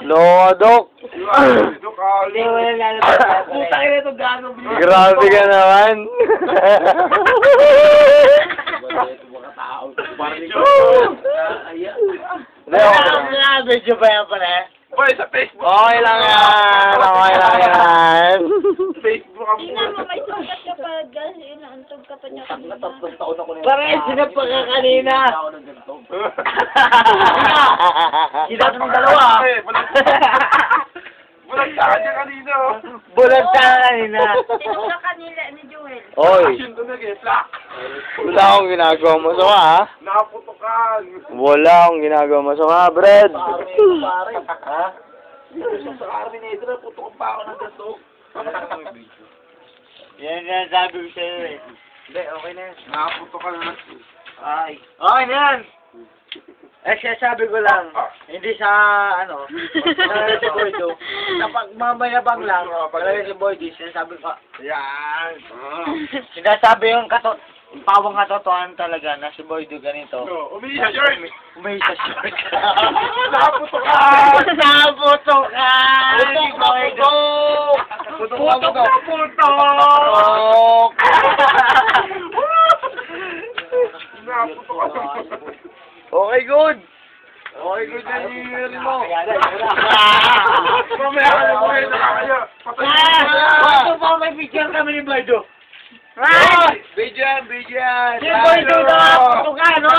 Lodok. Hindi, wala lalabas. Putang ina ito gano'n. Grabe ka naman. Medyo ba yan pala? Boy, sa Facebook. Okay lang yan. Okay lang yan. Facebook ang Tingnan mo, may sugat ka pa. Kasi inaantog ka pa niya kanina. Parang sinap pa ka kanina. Sinap ng dalawa. Bulag sa kanya kanina. Bulag ka kanina. Tinulak kanila ni Joel. Oy, Action to nag-flak. wala akong ginagawa masama, ha? Nakaputokan. Wala akong ginagawa masama, Brad. Pare. Ha? Sa Arminator, putok pa ako ng gato. Yan yan sabi ko sa'yo eh. Hindi, okay na yan. Nakaputokan na. Ay. Okay na yan. Eh, sabi ko lang, hindi sa, ano, sa Boydo, napagmamayabang lang, talaga si Boydo, sinasabi ko, Yan. sinasabi yung pawang katotohanan talaga na si Boydo ganito. Umihi siya, Jordan. Umayi sa short. Nakaputokan! Naputokan! Putok na putok! Naputokan! Okay, good. Okay, good na yung mo. Mamaya ka na buhay na kaya. Patay Ito pa may picture kami ni Boydo. Bidyan, bidyan. Si Boydo na putokan, no?